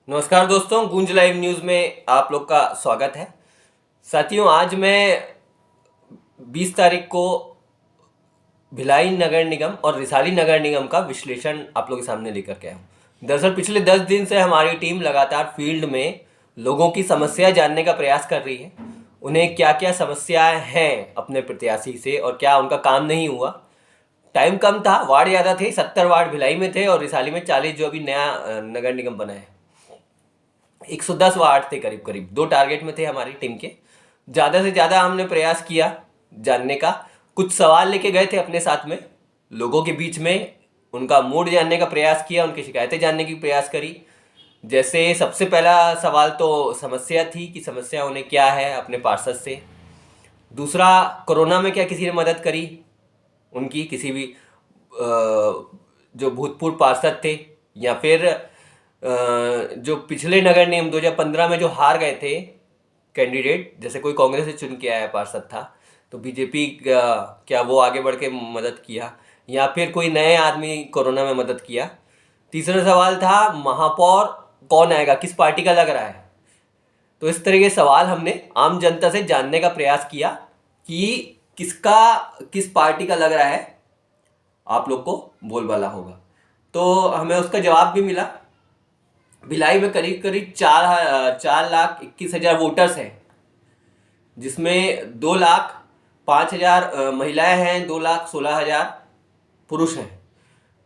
नमस्कार दोस्तों, गूंज लाइव न्यूज़ में आप लोग का स्वागत है। साथियों, आज मैं 20 तारीख को भिलाई नगर निगम और रिसाली नगर निगम का विश्लेषण आप लोगों के सामने लेकर के आया हूँ। दरअसल पिछले 10 दिन से हमारी टीम लगातार फील्ड में लोगों की समस्या जानने का प्रयास कर रही है। उन्हें क्या क्या समस्याएं हैं अपने प्रत्याशी से और क्या उनका काम नहीं हुआ। टाइम कम था, वार्ड ज़्यादा थे, 70 वार्ड भिलाई में थे और रिसाली में 40 जो अभी नया नगर निगम बना है। 110 वार्ड थे करीब करीब, 2 टारगेट में थे हमारी टीम के। ज़्यादा से ज़्यादा हमने प्रयास किया जानने का। कुछ सवाल लेके गए थे अपने साथ में, लोगों के बीच में उनका मूड जानने का प्रयास किया, उनकी शिकायतें जानने की प्रयास करी। जैसे सबसे पहला सवाल तो समस्या थी कि समस्या उन्हें क्या है अपने पार्षद से। दूसरा, कोरोना में क्या किसी ने मदद करी उनकी, किसी भी जो भूतपूर्व पार्षद थे या फिर जो पिछले नगर निगम 2015 में जो हार गए थे कैंडिडेट, जैसे कोई कांग्रेस से चुन के आया पार्षद था तो बीजेपी क्या वो आगे बढ़ के मदद किया या फिर कोई नए आदमी कोरोना में मदद किया। तीसरा सवाल था महापौर कौन आएगा, किस पार्टी का लग रहा है। तो इस तरह के सवाल हमने आम जनता से जानने का प्रयास किया कि किसका किस पार्टी का लग रहा है, आप लोग को बोलबाला होगा। तो हमें उसका जवाब भी मिला। भिलाई में करीब करीब 4,21,000 वोटर्स हैं, जिसमें 2,05,000 महिलाएं हैं, 2,16,000 पुरुष हैं।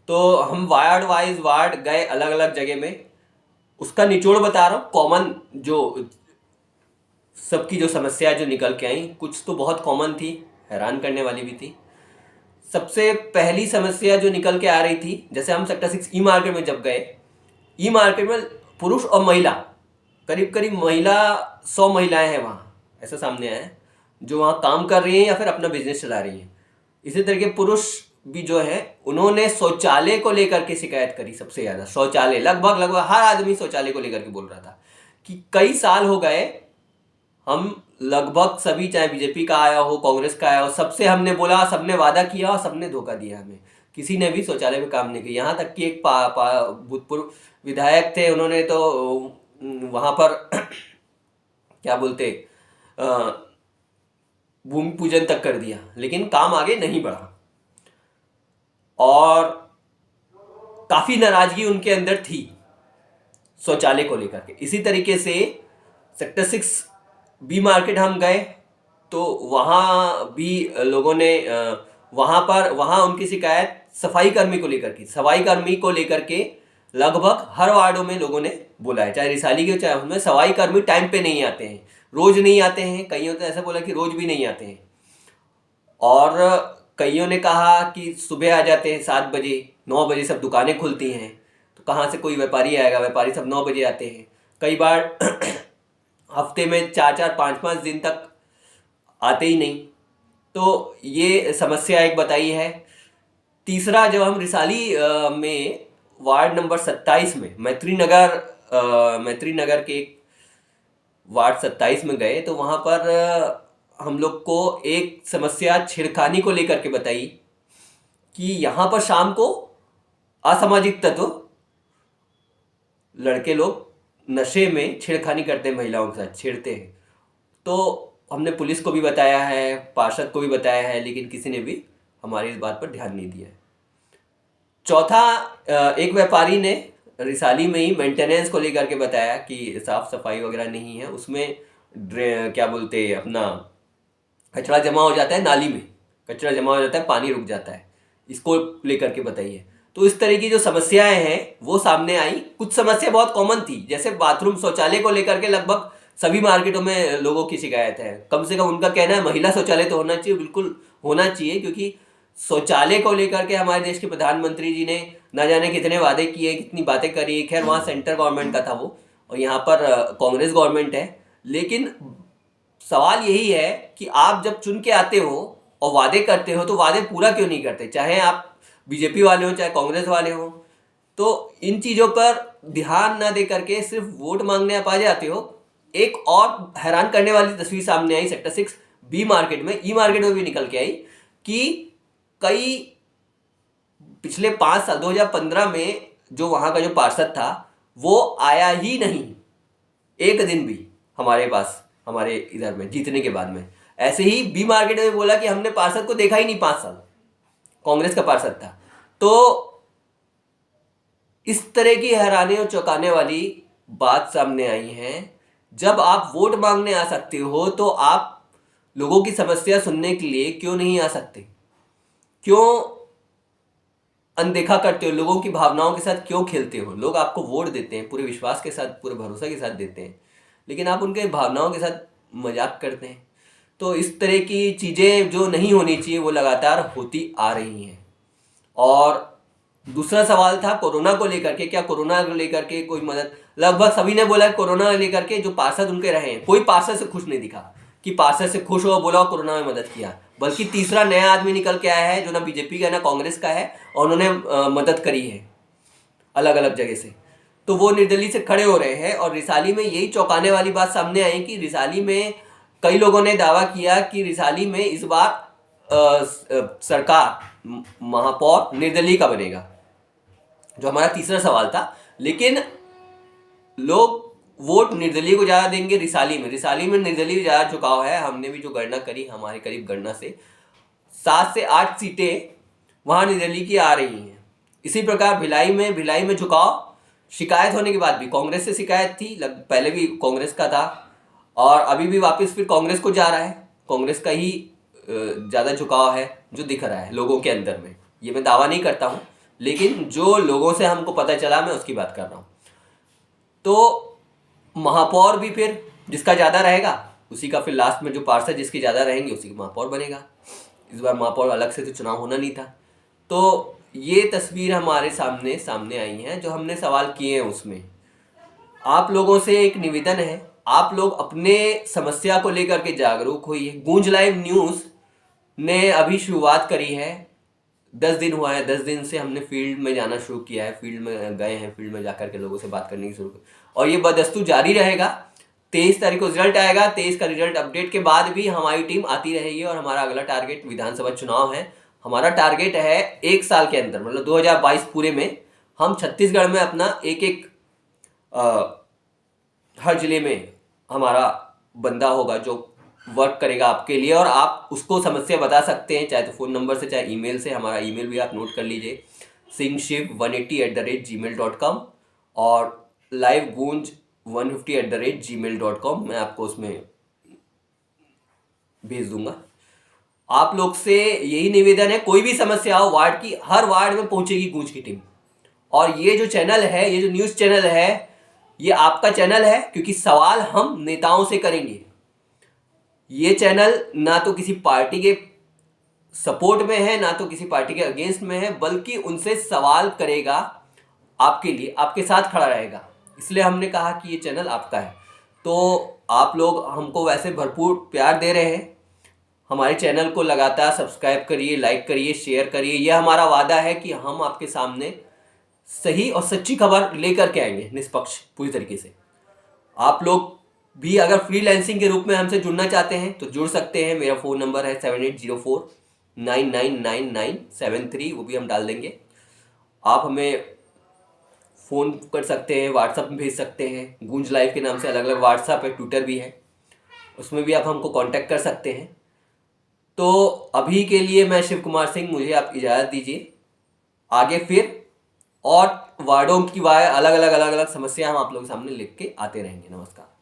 तो हम वार्ड वाइज वार्ड गए अलग अलग जगह में, उसका निचोड़ बता रहा हूँ। कॉमन जो सबकी जो समस्या जो निकल के आई, कुछ तो बहुत कॉमन थी, हैरान करने वाली भी थी। सबसे पहली समस्या जो निकल के आ रही थी, जैसे हम सेक्टर 6 ई मार्केट में जब गए, ई मार्केट में पुरुष और महिला करीब करीब 100 महिलाएं हैं वहाँ, ऐसा सामने आया है, जो वहाँ काम कर रही हैं या फिर अपना बिजनेस चला रही हैं। इसी तरह के पुरुष भी जो है, उन्होंने शौचालय को लेकर के शिकायत करी सबसे ज़्यादा। शौचालय लगभग हर आदमी शौचालय को लेकर के बोल रहा था कि कई साल हो गए, हम लगभग सभी, चाहे बीजेपी का आया हो, कांग्रेस का आया हो, सबसे हमने बोला, सबने वादा किया और सबने धोखा दिया हमें। किसी ने भी शौचालय में काम नहीं किया। यहाँ तक कि एक भूतपूर्व विधायक थे, उन्होंने तो वहाँ पर क्या बोलते भूमि पूजन तक कर दिया, लेकिन काम आगे नहीं बढ़ा और काफ़ी नाराजगी उनके अंदर थी शौचालय को लेकर के। इसी तरीके से सेक्टर 6 बी मार्केट हम गए तो वहाँ भी लोगों ने वहाँ उनकी शिकायत सफाई कर्मी को लेकर की। सफाई कर्मी को लेकर के लगभग हर वार्डों में लोगों ने बोला है, चाहे रिसाली के चाहे उनमें, सफाई कर्मी टाइम पे नहीं आते हैं, रोज नहीं आते हैं। कईयों ने ऐसा बोला कि रोज भी नहीं आते हैं, और कईयों ने कहा कि सुबह आ जाते हैं 7 बजे, 9 बजे सब दुकानें खुलती हैं, तो कहाँ से कोई व्यापारी आएगा, व्यापारी सब 9 बजे आते हैं। कई बार हफ्ते में 4-4, 5-5 दिन तक आते ही नहीं। तो ये समस्या एक बताई है। तीसरा, जब हम रिसाली में वार्ड नंबर 27 में मैत्री नगर के वार्ड 27 में गए तो वहाँ पर हम लोग को एक समस्या छेड़खानी को लेकर के बताई कि यहाँ पर शाम को असामाजिक तत्व, लड़के लोग नशे में छेड़खानी करते हैं, महिलाओं के साथ छेड़ते हैं। तो हमने पुलिस को भी बताया है, पार्षद को भी बताया है, लेकिन किसी ने भी हमारी इस बात पर ध्यान नहीं दिया है। चौथा, एक व्यापारी ने रिसाली में ही मेंटेनेंस को लेकर के बताया कि साफ सफाई वगैरह नहीं है, उसमें क्या बोलते हैं अपना कचरा जमा हो जाता है, नाली में कचरा जमा हो जाता है, पानी रुक जाता है, इसको लेकर के बताइए। तो इस तरह की जो समस्याएं हैं वो सामने आई। कुछ समस्या बहुत कॉमन थी, जैसे बाथरूम शौचालय को लेकर के लगभग सभी मार्केटों में लोगों की शिकायत है। कम से कम उनका कहना है महिला शौचालय तो होना चाहिए, बिल्कुल होना चाहिए, क्योंकि शौचालय को लेकर के हमारे देश के प्रधानमंत्री जी ने न जाने कितने वादे किए, कितनी बातें करी। खैर वहाँ सेंट्रल गवर्नमेंट का था वो, और यहाँ पर कांग्रेस गवर्नमेंट है। लेकिन सवाल यही है कि आप जब चुन के आते हो और वादे करते हो तो वादे पूरा क्यों नहीं करते, चाहे आप बीजेपी वाले हो चाहे कांग्रेस वाले हो। तो इन चीज़ों पर ध्यान न दे करके सिर्फ वोट मांगने आप आ जाते हो। एक और हैरान करने वाली तस्वीर सामने आई सेक्टर 6 बी मार्केट में, ई मार्केट में भी निकल के आई कि कई पिछले 5 साल 2015 में जो वहाँ का जो पार्षद था वो आया ही नहीं एक दिन भी हमारे पास, हमारे इधर में जीतने के बाद में। ऐसे ही बी मार्केट में बोला कि हमने पार्षद को देखा ही नहीं 5 साल, कांग्रेस का पार्षद था। तो इस तरह की हैरानी और चौंकाने वाली बात सामने आई है। जब आप वोट मांगने आ सकते हो तो आप लोगों की समस्या सुनने के लिए क्यों नहीं आ सकते? क्यों अनदेखा करते हो? लोगों की भावनाओं के साथ क्यों खेलते हो? लोग आपको वोट देते हैं पूरे विश्वास के साथ, पूरे भरोसा के साथ देते हैं, लेकिन आप उनके भावनाओं के साथ मजाक करते हैं। तो इस तरह की चीज़ें जो नहीं होनी चाहिए वो लगातार होती आ रही हैं। और दूसरा सवाल था कोरोना को लेकर के, क्या कोरोना को लेकर के कोई मदद? लगभग सभी ने बोला कोरोना को लेकर के जो पार्षद उनके रहे हैं, कोई पार्षद से खुश नहीं दिखा कि पार्षद से खुश हो, बोला कोरोना में मदद किया। बल्कि तीसरा नया आदमी निकल के आया है जो ना बीजेपी का ना कांग्रेस का है, और उन्होंने मदद करी है अलग अलग जगह से। तो वो निर्दलीय से खड़े हो रहे हैं। और रिसाली में यही चौंकाने वाली बात सामने आई कि रिसाली में कई लोगों ने दावा किया कि रिसाली में इस बार सरकार महापौर निर्दलीय का बनेगा, जो हमारा तीसरा सवाल था। लेकिन लोग वोट निर्दलीय को ज़्यादा देंगे रिसाली में निर्दलीय ज़्यादा झुकाव है। हमने भी जो गणना करी, हमारे करीब गणना से 7 से 8 सीटें वहाँ निर्दलीय की आ रही हैं। इसी प्रकार भिलाई में झुकाव, शिकायत होने के बाद भी, कांग्रेस से शिकायत थी, पहले भी कांग्रेस का था और अभी भी वापस फिर कांग्रेस को जा रहा है। कांग्रेस का ही ज़्यादा झुकाव है जो दिख रहा है लोगों के अंदर में। ये मैं दावा नहीं करता हूँ, लेकिन जो लोगों से हमको पता चला मैं उसकी बात कर रहा हूँ। तो महापौर भी फिर जिसका ज़्यादा रहेगा उसी का, फिर लास्ट में जो पार्षद जिसके ज़्यादा रहेंगे उसी का महापौर बनेगा। इस बार महापौर अलग से तो चुनाव होना नहीं था। तो ये तस्वीर हमारे सामने आई है जो हमने सवाल किए हैं। उसमें आप लोगों से एक निवेदन है, आप लोग अपने समस्या को लेकर के जागरूक होइए। गूंज लाइव न्यूज़ ने अभी शुरुआत करी है, 10 दिन हुआ है। 10 दिन से हमने फील्ड में जाना शुरू किया है, फील्ड में गए हैं, फील्ड में जाकर के लोगों से बात करनी शुरू की, और ये बदस्तूर जारी रहेगा। 23 तारीख को रिजल्ट आएगा। 23 का रिजल्ट अपडेट के बाद भी हमारी टीम आती रहेगी। और हमारा अगला टारगेट विधानसभा चुनाव है। हमारा टारगेट है 1 साल के अंदर, मतलब 2022 पूरे में हम छत्तीसगढ़ में अपना एक हर जिले में हमारा बंदा होगा जो वर्क करेगा आपके लिए, और आप उसको समस्या बता सकते हैं, चाहे तो फ़ोन नंबर से, चाहे ईमेल से। हमारा ईमेल भी आप नोट कर लीजिए, singshiv180@gmail.com और livegooंज150@gmail.com। मैं आपको उसमें भेज दूंगा। आप लोग से यही निवेदन है, कोई भी समस्या हो वार्ड की, हर वार्ड में पहुंचेगी गूंज की टीम। और ये जो चैनल है, ये जो न्यूज़ चैनल है, ये आपका चैनल है, क्योंकि सवाल हम नेताओं से करेंगे। ये चैनल ना तो किसी पार्टी के सपोर्ट में है, ना तो किसी पार्टी के अगेंस्ट में है, बल्कि उनसे सवाल करेगा आपके लिए, आपके साथ खड़ा रहेगा। इसलिए हमने कहा कि ये चैनल आपका है। तो आप लोग हमको वैसे भरपूर प्यार दे रहे हैं, हमारे चैनल को लगातार सब्सक्राइब करिए, लाइक करिए, शेयर करिए। यह हमारा वादा है कि हम आपके सामने सही और सच्ची खबर लेकर के आएंगे, निष्पक्ष पूरी तरीके से। आप लोग भी अगर फ्रीलांसिंग के रूप में हमसे जुड़ना चाहते हैं तो जुड़ सकते हैं। मेरा फ़ोन नंबर है 7804999973, वो भी हम डाल देंगे। आप हमें फ़ोन कर सकते हैं, व्हाट्सअप में भेज सकते हैं। गूंज लाइव के नाम से अलग अलग व्हाट्सअप है, ट्विटर भी है, उसमें भी आप हमको कांटेक्ट कर सकते हैं। तो अभी के लिए मैं शिव कुमार सिंह, मुझे आप इजाज़त दीजिए। आगे फिर और वार्डों की अलग अलग समस्या हम आप लोगों के सामने लिख के आते रहेंगे। नमस्कार।